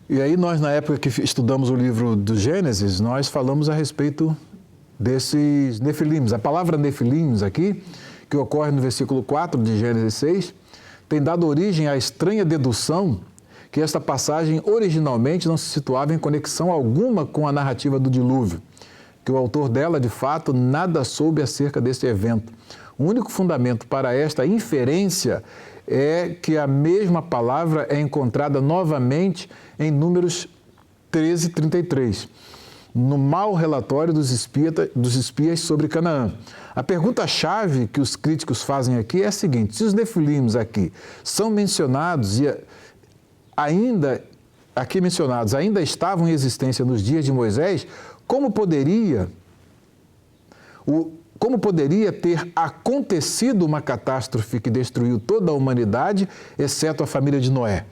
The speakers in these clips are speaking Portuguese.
E aí nós, na época que estudamos o livro do Gênesis, nós falamos a respeito desses nefilims. A palavra nefilims aqui, que ocorre no versículo 4 de Gênesis 6, tem dado origem à estranha dedução que esta passagem originalmente não se situava em conexão alguma com a narrativa do dilúvio, que o autor dela, de fato, nada soube acerca deste evento. O único fundamento para esta inferência é que a mesma palavra é encontrada novamente em Números 13:33, no mau relatório dos espias sobre Canaã. A pergunta-chave que os críticos fazem aqui é a seguinte: se os nefilims aqui são mencionados e ainda estavam em existência nos dias de Moisés, como poderia ter acontecido uma catástrofe que destruiu toda a humanidade, exceto a família de Noé?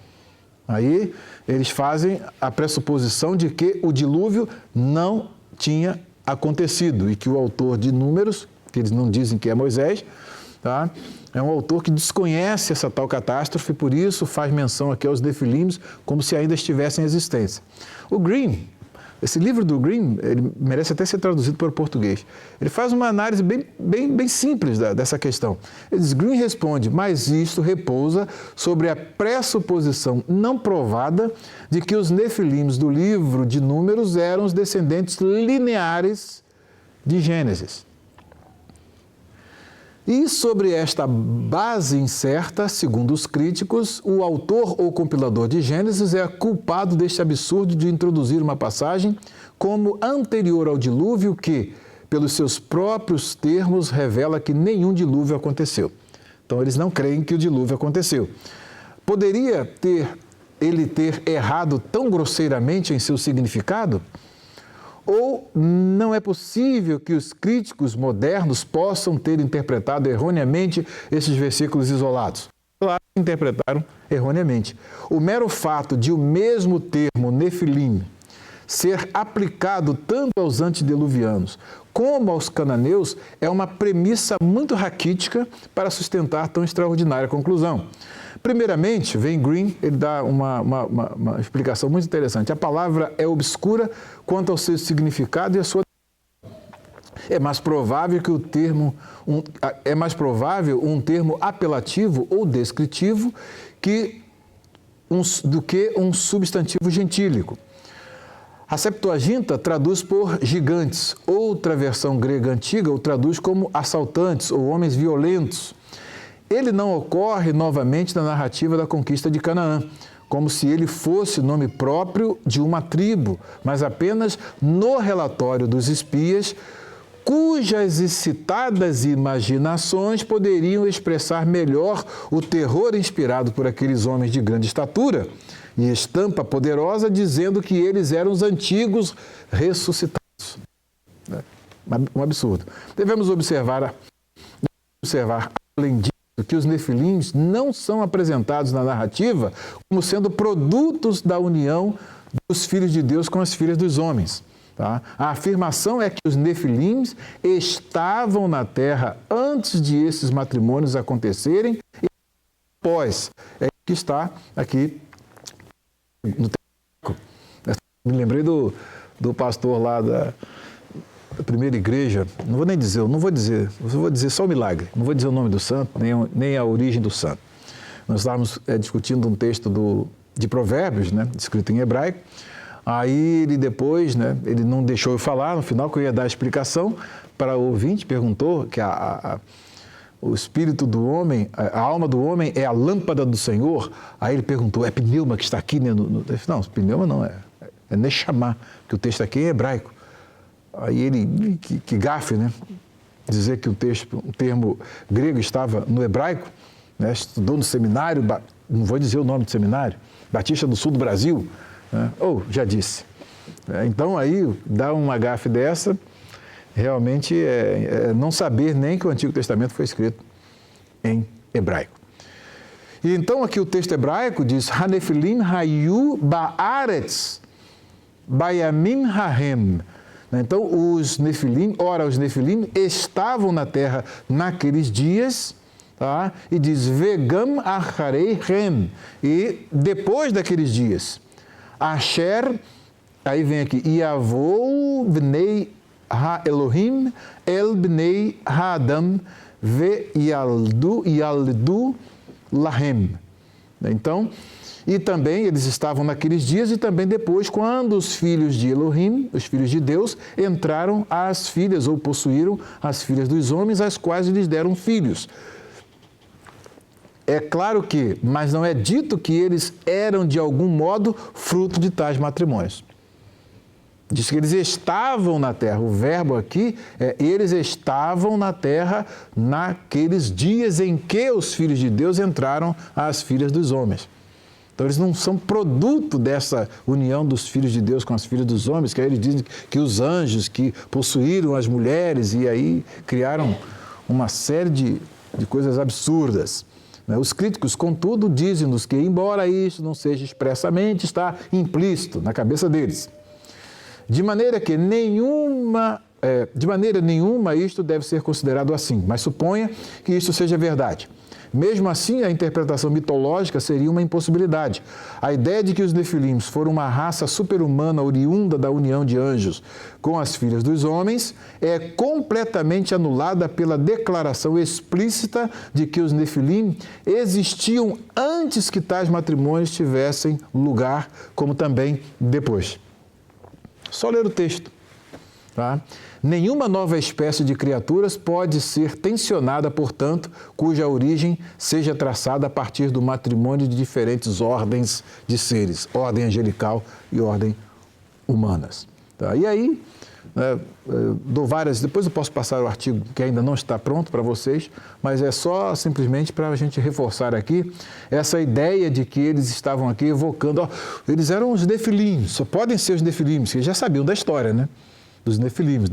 Aí eles fazem a pressuposição de que o dilúvio não tinha acontecido e que o autor de Números, que eles não dizem que é Moisés, tá? É um autor que desconhece essa tal catástrofe, por isso faz menção aqui aos nefilims como se ainda estivessem em existência. O Green, esse livro do Green, ele merece até ser traduzido para o português. Ele faz uma análise bem simples dessa questão. Ele diz: Green responde, mas isto repousa sobre a pressuposição não provada de que os nefilims do livro de Números eram os descendentes lineares de Gênesis. E sobre esta base incerta, segundo os críticos, o autor ou compilador de Gênesis é culpado deste absurdo de introduzir uma passagem como anterior ao dilúvio que, pelos seus próprios termos, revela que nenhum dilúvio aconteceu. Então, eles não creem que o dilúvio aconteceu. Poderia ele ter errado tão grosseiramente em seu significado? Ou não é possível que os críticos modernos possam ter interpretado erroneamente esses versículos isolados? Claro que interpretaram erroneamente. O mero fato de o mesmo termo nefilim ser aplicado tanto aos antediluvianos como aos cananeus é uma premissa muito raquítica para sustentar tão extraordinária conclusão. Primeiramente, vem Green, ele dá uma explicação muito interessante. A palavra é obscura quanto ao seu significado e a sua... É mais provável um termo apelativo ou descritivo do que um substantivo gentílico. A Septuaginta traduz por gigantes. Outra versão grega antiga o traduz como assaltantes ou homens violentos. Ele não ocorre novamente na narrativa da conquista de Canaã, como se ele fosse nome próprio de uma tribo, mas apenas no relatório dos espias, cujas excitadas imaginações poderiam expressar melhor o terror inspirado por aqueles homens de grande estatura e estampa poderosa, dizendo que eles eram os antigos ressuscitados. Um absurdo. Devemos observar além disso, que os nefilims não são apresentados na narrativa como sendo produtos da união dos filhos de Deus com as filhas dos homens. Tá? A afirmação é que os nefilims estavam na terra antes de esses matrimônios acontecerem e após. É que está aqui no texto. Me lembrei do pastor lá da primeira igreja, não vou dizer só o milagre, não vou dizer o nome do santo, nem a origem do santo. Nós estávamos discutindo um texto de Provérbios, né, escrito em hebraico, aí ele depois, né, ele não deixou eu falar, no final que eu ia dar a explicação para o ouvinte, perguntou que o espírito do homem, a alma do homem é a lâmpada do Senhor, aí ele perguntou, é pneuma que está aqui? Né, não, pneuma não, é neshama, que o texto aqui é em hebraico. Aí ele, que gafe, né? Dizer que o termo grego estava no hebraico, né? Estudou no seminário, não vou dizer o nome do seminário, Batista do Sul do Brasil, né? Já disse. Então aí, dar uma gafe dessa, realmente é não saber nem que o Antigo Testamento foi escrito em hebraico. E então aqui o texto hebraico diz, Hanefilim hayu ba'aretz bayamim hahem. Então, os nefilim estavam na terra naqueles dias, tá? E diz, vegam acharei rem, e depois daqueles dias. Asher, aí vem aqui, Yavou bnei ha-Elohim el bnei ha-Adam ve yaldu lahem. Então, e também eles estavam naqueles dias e também depois, quando os filhos de Elohim, os filhos de Deus, entraram às filhas ou possuíram as filhas dos homens, às quais lhes deram filhos. É claro que, mas não é dito que eles eram de algum modo fruto de tais matrimônios. Diz que eles estavam na terra. O verbo aqui é eles estavam na terra naqueles dias em que os filhos de Deus entraram às filhas dos homens. Então, eles não são produto dessa união dos filhos de Deus com as filhas dos homens, que aí eles dizem que os anjos que possuíram as mulheres e aí criaram uma série de coisas absurdas. Os críticos, contudo, dizem-nos que, embora isso não seja expressamente, está implícito na cabeça deles. De maneira nenhuma isto deve ser considerado assim, mas suponha que isto seja verdade. Mesmo assim, a interpretação mitológica seria uma impossibilidade. A ideia de que os Nefilins foram uma raça super-humana oriunda da união de anjos com as filhas dos homens é completamente anulada pela declaração explícita de que os Nefilim existiam antes que tais matrimônios tivessem lugar, como também depois. Só ler o texto. Tá? Nenhuma nova espécie de criaturas pode ser tensionada, portanto, cuja origem seja traçada a partir do matrimônio de diferentes ordens de seres, ordem angelical e ordem humanas. Tá? E aí, dou várias, depois eu posso passar o artigo que ainda não está pronto para vocês, mas é só simplesmente para a gente reforçar aqui essa ideia de que eles estavam aqui evocando, eles eram os Nefilim, só podem ser os Nefilim, que já sabiam da história, né? Dos Nefilim,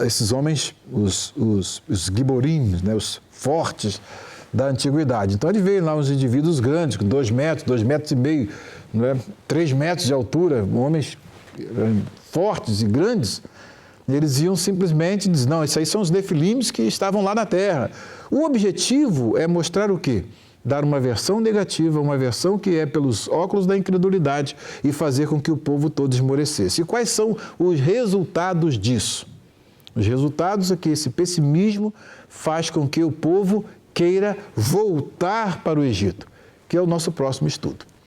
esses homens, os Giborim, né, os fortes da antiguidade. Então, ele veio lá uns indivíduos grandes, com 2 metros, 2,5 metros, né, 3 metros de altura, homens fortes e grandes. E eles iam simplesmente dizer, não, esses aí são os Nefilim que estavam lá na Terra. O objetivo é mostrar o quê? Dar uma versão negativa, uma versão que é pelos óculos da incredulidade e fazer com que o povo todo esmorecesse. E quais são os resultados disso? Os resultados é que esse pessimismo faz com que o povo queira voltar para o Egito, que é o nosso próximo estudo.